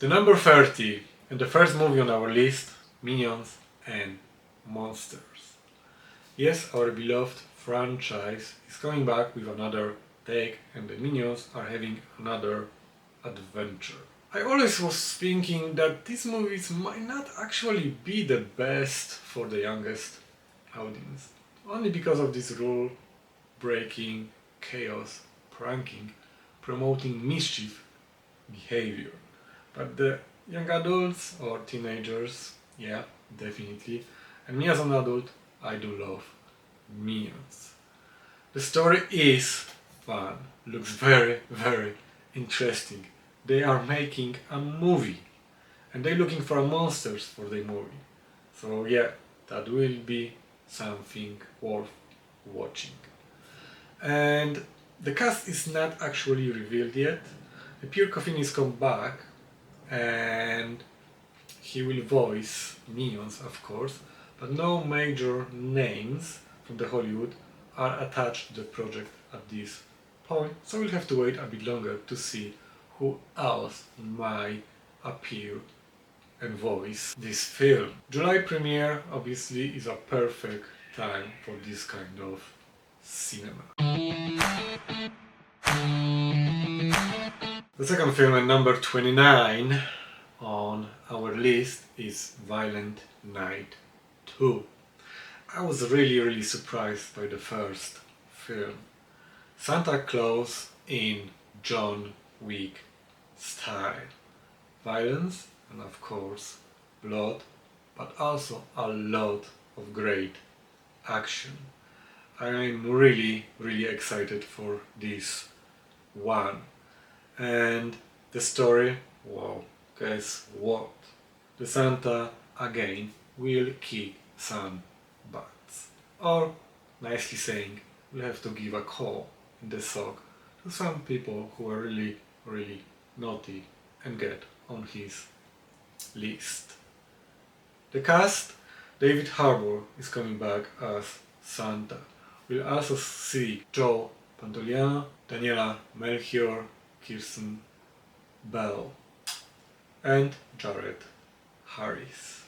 The number 30 and the first movie on our list, Minions and Monsters. Yes, our beloved franchise is coming back with another take and the Minions are having another adventure. I always was thinking that these movies might not actually be the best for the youngest audience, only because of this rule breaking, chaos, pranking, promoting mischief behavior. But the young adults or teenagers, yeah, definitely. And me as an adult, I do love Minions. The story is fun, looks very interesting. They are making a movie and they're looking for monsters for the movie. So yeah, that will be something worth watching. And the cast is not actually revealed yet. The Pierre Coffin is come back and he will voice Minions, of course, but no major names from the Hollywood are attached to the project at this point, so we'll have to wait a bit longer to see who else might appear and voice this film. July premiere obviously is a perfect time for this kind of cinema. The second film at number 29 on our list is Violent Night 2. I was really surprised by the first film. Santa Claus in John Wick style. Violence and of course blood, but also a lot of great action. I'm really excited for this one. And the story, wow, guess what? The Santa again will kick some butts. Or, nicely saying, we'll have to give a call in the sock to some people who are really naughty and get on his list. The cast, David Harbour is coming back as Santa. We'll also see Joe Pantoliano, Daniela Melchior, Kirsten Bell and Jared Harris.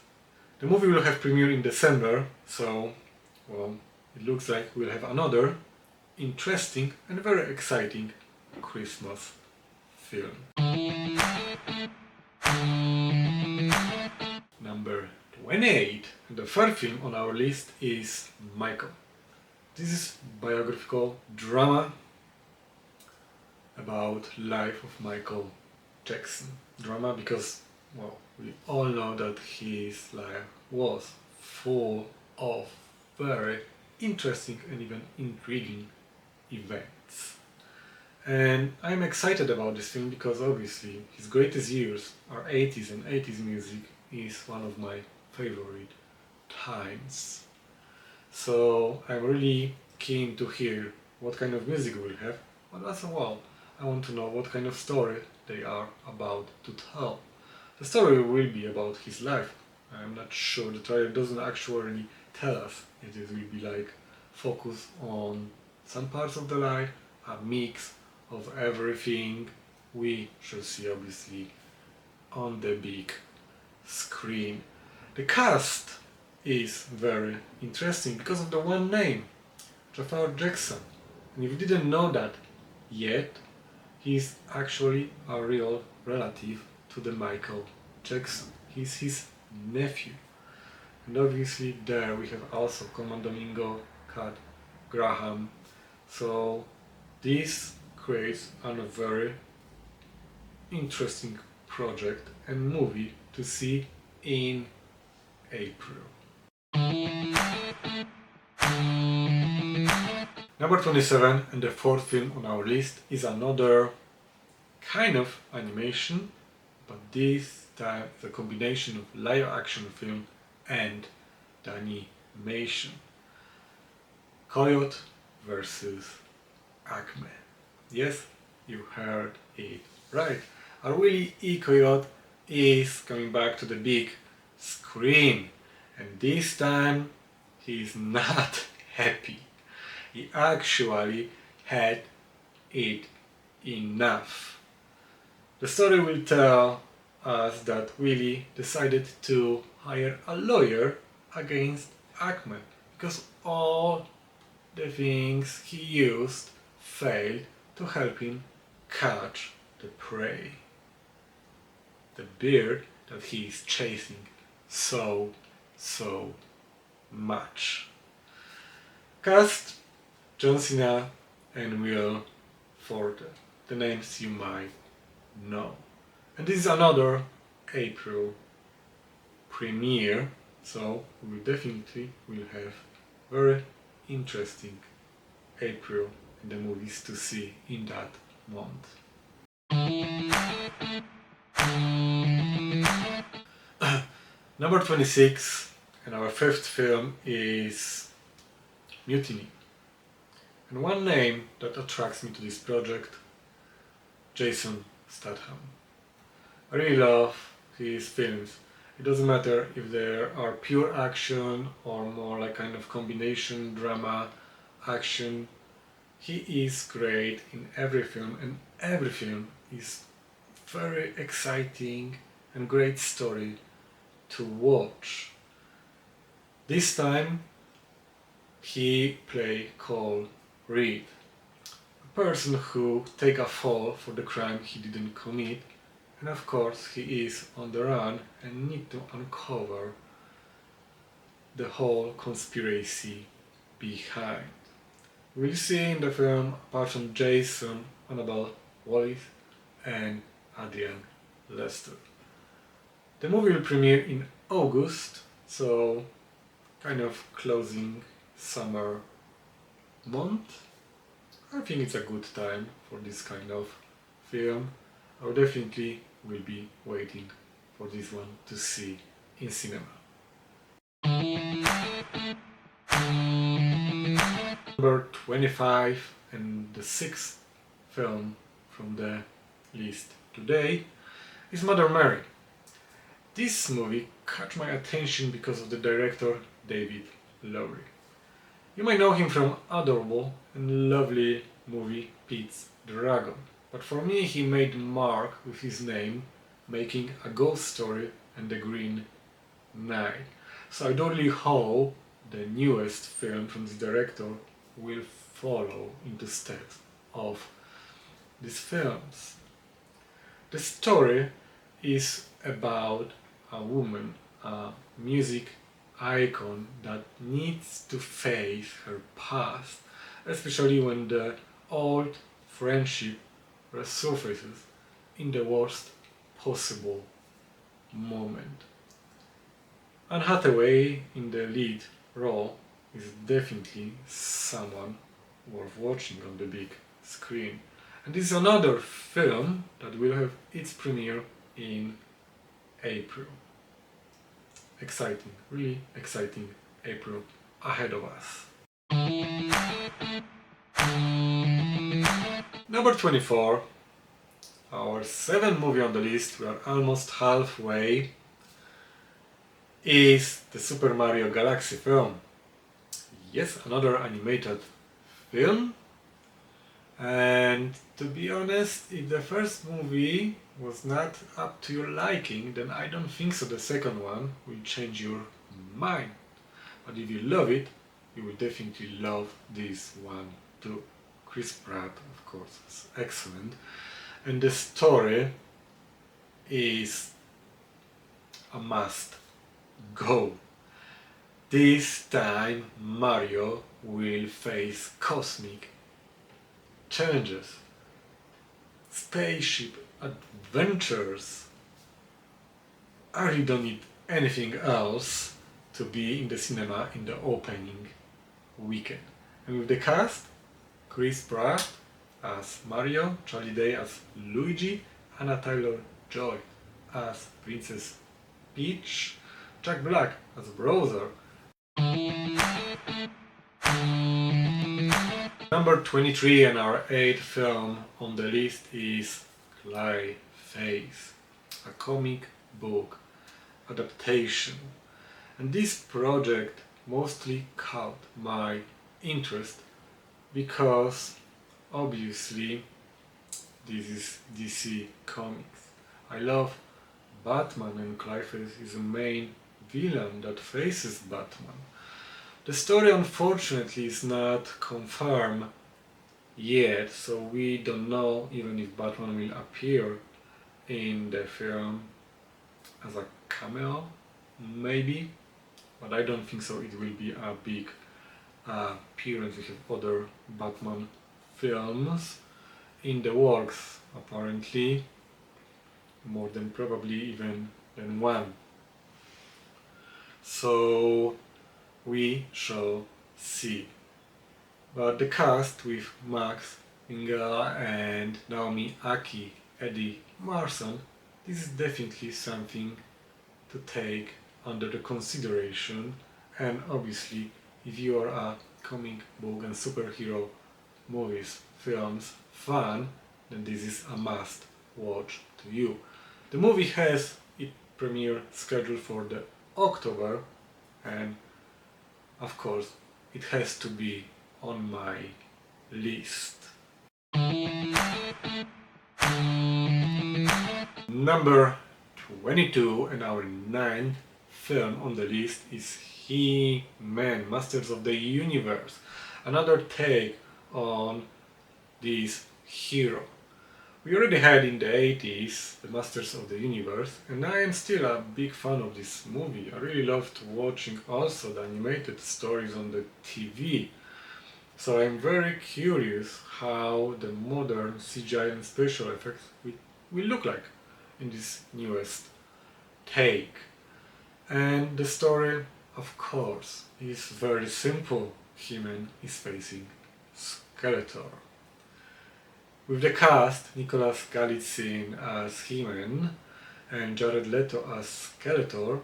The movie will have premiere in December, so well, it looks like we'll have another interesting and very exciting Christmas film. Number 28, and the third film on our list is Michael. This is biographical drama about life of Michael Jackson. Drama because, well, we all know that his life was full of very interesting and even intriguing events. And I'm excited about this film because obviously his greatest years are 80s and 80s music is one of my favorite times. So I'm really keen to hear what kind of music we'll have, but as well, I want to know what kind of story they are about to tell. The story will be about his life. I'm not sure, the trailer doesn't actually tell us. It will be like focus on some parts of the life, a mix of everything we should see obviously on the big screen. The cast is very interesting because of the one name, Jafar Jackson. And if you didn't know that yet, he's actually a real relative to the Michael Jackson. He's his nephew. And obviously there we have also Command Domingo, Cat Graham. So this creates a very interesting project and movie to see in April. Number 27 and the fourth film on our list is another kind of animation, but this time the combination of live action film and the animation. Coyote versus ACME. Yes, you heard it right. Our Willy E. Coyote is coming back to the big screen, and this time he's not happy. He actually had it enough. The story will tell us that Willie decided to hire a lawyer against ACME because all the things he used failed to help him catch the prey. The bird that he is chasing so much. Cast John Cena and Will Forte, the names you might know. And this is another April premiere, so we definitely will have very interesting April in the movies to see in that month. Number 26 and our fifth film is Mutiny. And one name that attracts me to this project, Jason Statham. I really love his films. It doesn't matter if they are pure action or more like kind of combination drama action. He is great in every film, and every film is very exciting and great story to watch. This time he played Cole Reed, a person who take a fall for the crime he didn't commit, and of course he is on the run and need to uncover the whole conspiracy behind. We'll see in the film, apart from Jason, Annabelle Wallis and Adrian Lester. The movie will premiere in August, so kind of closing summer month. I think it's a good time for this kind of film. I definitely will be waiting for this one to see in cinema. Number 25 and the sixth film from the list today is Mother Mary. This movie caught my attention because of the director David Lowery. You might know him from adorable and lovely movie Pete's Dragon, but for me he made mark with his name, making A Ghost Story and The Green Knight. So I totally hope the newest film from this director will follow into steps of these films. The story is about a woman, a music icon that needs to face her past, especially when the old friendship resurfaces in the worst possible moment. Anne Hathaway in the lead role is definitely someone worth watching on the big screen. And this is another film that will have its premiere in April. Exciting, really exciting April ahead of us. Number 24, our seventh movie on the list, we are almost halfway, is the Super Mario Galaxy film. Yes, another animated film. And to be honest, if the first movie was not up to your liking, then I don't think so the second one will change your mind. But if you love it, you will definitely love this one too. Chris Pratt, of course, is excellent. And the story is a must go. This time Mario will face cosmic challenges, spaceship adventures. I really don't need anything else to be in the cinema in the opening weekend. And with the cast, Chris Pratt as Mario, Charlie Day as Luigi, Anna Taylor-Joy as Princess Peach, Jack Black as Bowser. Number 23 and our 8th film on the list is Clayface, a comic book adaptation. And this project mostly caught my interest because obviously this is DC Comics. I love Batman and Clayface is the main villain that faces Batman. The story unfortunately is not confirmed yet, so we don't know even if Batman will appear in the film as a cameo, maybe, but I don't think so. It will be a big appearance. We have other Batman films in the works, apparently, more than probably even than one. So we shall see. But the cast with Max Minghella and Naomi Aki, Eddie Marsan, this is definitely something to take under the consideration, and obviously if you are a comic book and superhero movies, films fan, then this is a must watch to you. The movie has its premiere scheduled for the October, and of course it has to be on my list. Number 22 and our ninth film on the list is He-Man, Masters of the Universe. Another take on this hero. We already had in the 80s the Masters of the Universe, and I am still a big fan of this movie. I really loved watching also the animated stories on the TV. So I'm very curious how the modern CGI and special effects will look like in this newest take. And the story, of course, is very simple. He-Man is facing Skeletor. With the cast, Nicholas Galitzine as He-Man and Jared Leto as Skeletor,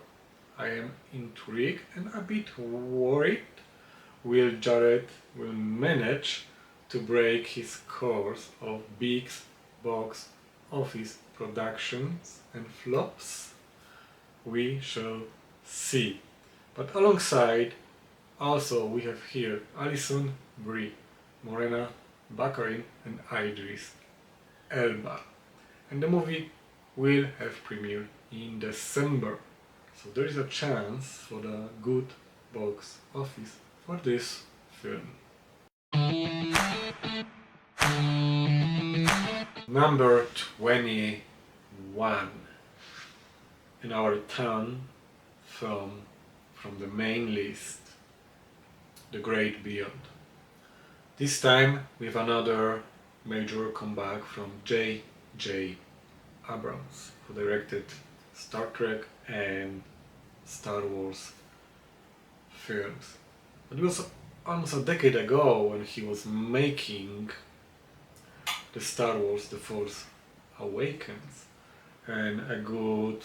I am intrigued and a bit worried. Will Jared manage to break his course of big box office productions and flops? We shall see. But alongside, also we have here Alison Brie, Morena Baccarin and Idris Elba. And the movie will have premiere in December. So there is a chance for the good box office for this film. Number 21 in our 10 film from the main list, The Great Beyond. This time with another major comeback from J.J. Abrams, who directed Star Trek and Star Wars films. It was almost a decade ago when he was making the Star Wars The Force Awakens, and a good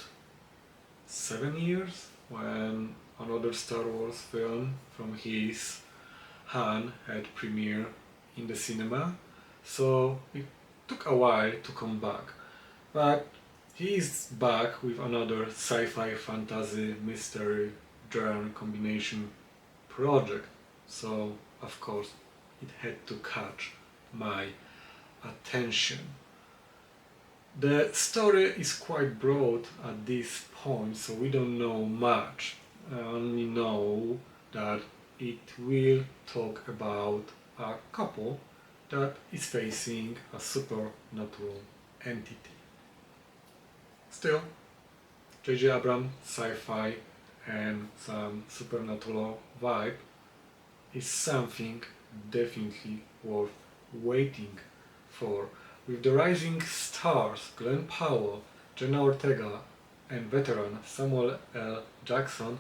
7 years when another Star Wars film from his hand had premiere in the cinema, so it took a while to come back. But he is back with another sci-fi fantasy mystery genre combination project, so of course it had to catch my attention. The story is quite broad at this point, so we don't know much. I only know that it will talk about a couple that is facing a supernatural entity. Still, J.J. Abrams, sci-fi and some supernatural vibe is something definitely worth waiting for. With the rising stars Glenn Powell, Jenna Ortega and veteran Samuel L. Jackson,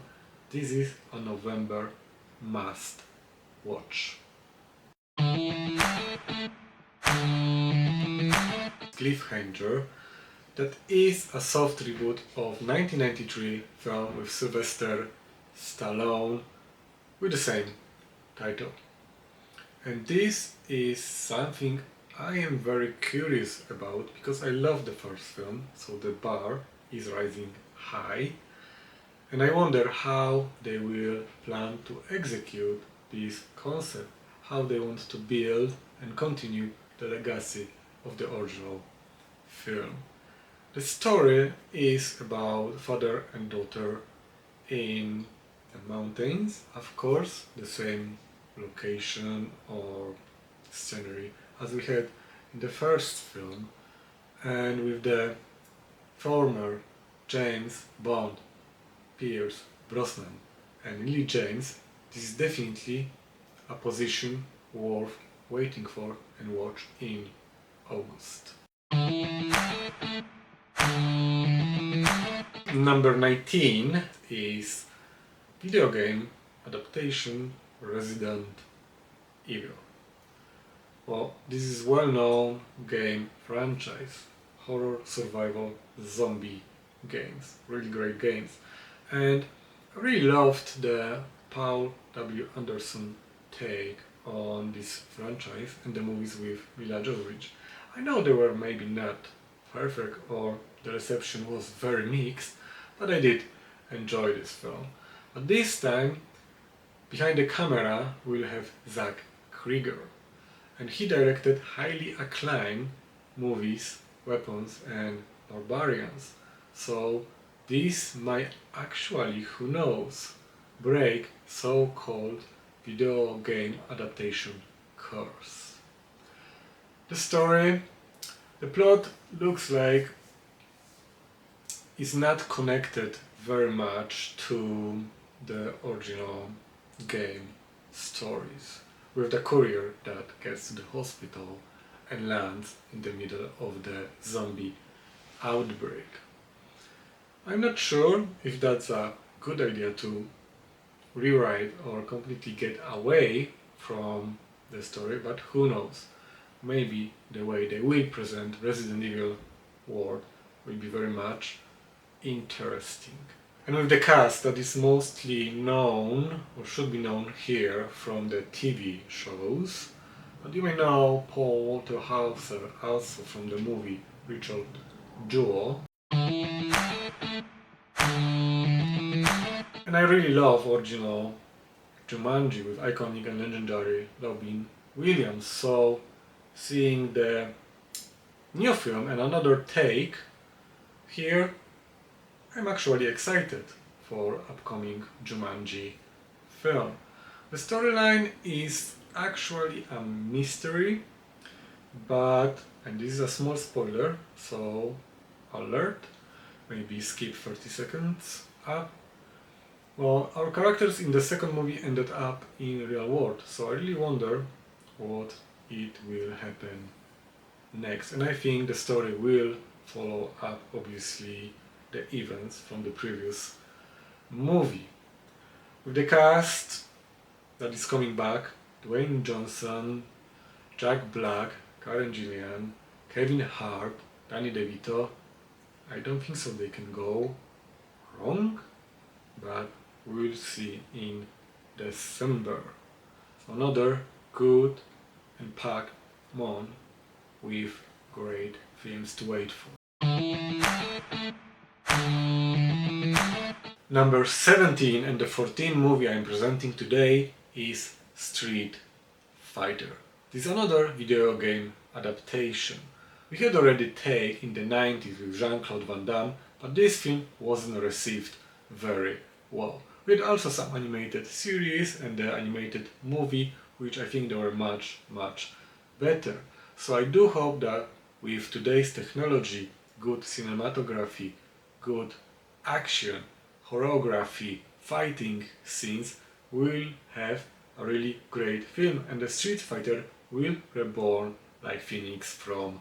this is a November must watch. Cliffhanger, that is a soft reboot of 1993 film with Sylvester Stallone with the same title. And this is something I am very curious about because I love the first film, so the bar is rising high, and I wonder how they will plan to execute this concept, how they want to build and continue the legacy of the original film. The story is about father and daughter in the mountains, of course, the same location or scenery as we had in the first film, and with the former James Bond, Pierce Brosnan, and Lily James. This is definitely a position worth waiting for and watch in August. Number 19 is video game adaptation Resident Evil. Well, this is well-known game franchise, horror, survival, zombie games, really great games. And I really loved the Paul W. Anderson take on this franchise and the movies with Mila Jovovich. I know they were maybe not perfect or the reception was very mixed, but I did enjoy this film. But this time, behind the camera, we'll have Zach Krieger, and he directed highly acclaimed movies, Weapons and Barbarians. So this might actually, who knows, break so-called video game adaptation curse. The story, the plot looks like it's not connected very much to the original game stories, with the courier that gets to the hospital and lands in the middle of the zombie outbreak. I'm not sure if that's a good idea to rewrite or completely get away from the story, but who knows? Maybe the way they will present Resident Evil world will be very much interesting. And with the cast that is mostly known, or should be known here from the TV shows, but you may know Paul Walter Hauser also from the movie Richard Jewell. And I really love original Jumanji with iconic and legendary Robin Williams, so seeing the new film and another take here, I'm actually excited for upcoming Jumanji film. The storyline is actually a mystery, but, and this is a small spoiler, so alert, maybe skip 30 seconds up. Well, our characters in the second movie ended up in real world, so I really wonder what it will happen next. And I think the story will follow up, obviously, the events from the previous movie. With the cast that is coming back, Dwayne Johnson, Jack Black, Karen Gillian, Kevin Hart, Danny DeVito, I don't think so they can go wrong, but we'll see in December. Another good and packed month with great films to wait for. Number 17 and the 14th movie I'm presenting today is Street Fighter. This is another video game adaptation. We had already Take in the 90s with Jean-Claude Van Damme, but this film wasn't received very well. We had also some animated series and the animated movie, which I think they were much better. So I do hope that with today's technology, good cinematography, good action, choreography, fighting scenes, we'll have a really great film and the Street Fighter will reborn like Phoenix from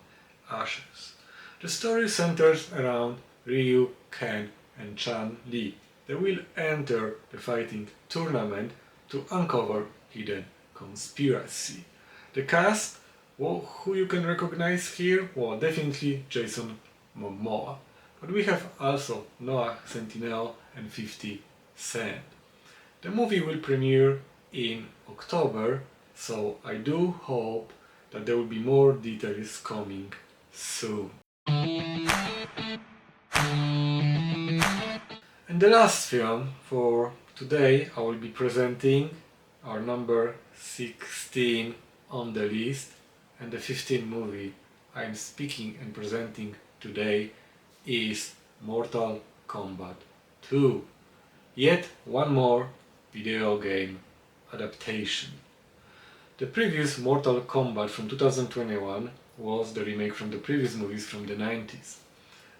ashes. The story centers around Ryu, Ken and Chun-Li. They will enter the fighting tournament to uncover hidden conspiracy. The cast, well, who you can recognize here? Well, definitely Jason Momoa. But we have also Noah Centineo and 50 Cent. The movie will premiere in October, so I do hope that there will be more details coming soon. And the last film for today I will be presenting our number 16 on the list, and the 15th movie I'm speaking and presenting today is Mortal Kombat 2. Yet one more video game adaptation. The previous Mortal Kombat from 2021 was the remake from the previous movies from the 90s.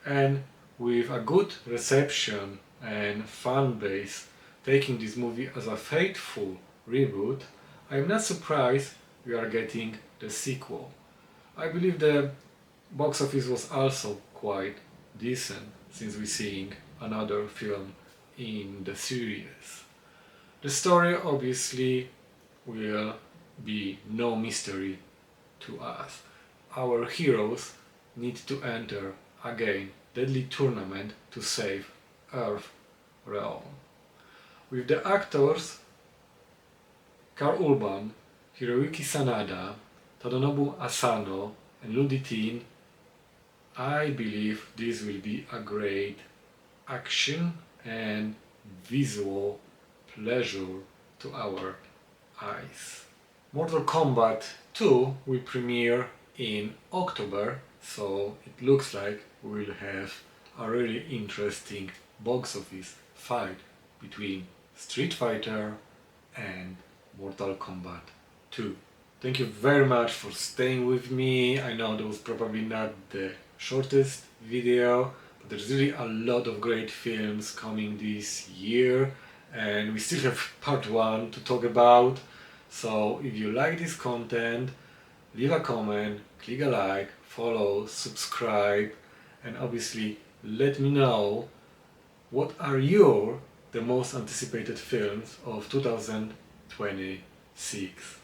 And with a good reception and fan base taking this movie as a faithful reboot, I am not surprised we are getting the sequel. I believe the box office was also quite decent since we're seeing another film in the series. The story obviously will be no mystery to us. Our heroes need to enter again deadly tournament to save Earth realm. With the actors Karl Urban, Hiroyuki Sanada, Tadanobu Asano and Ludi Teen, I believe this will be a great action and visual pleasure to our eyes. Mortal Kombat 2 will premiere in October, so it looks like we will have a really interesting box office fight between Street Fighter and Mortal Kombat 2. Thank you very much for staying with me. I know that was probably not the shortest video, but there's really a lot of great films coming this year and we still have part 1 to talk about. So if you like this content, leave a comment, click a like, follow, subscribe, and obviously let me know what are the most anticipated films of 2026.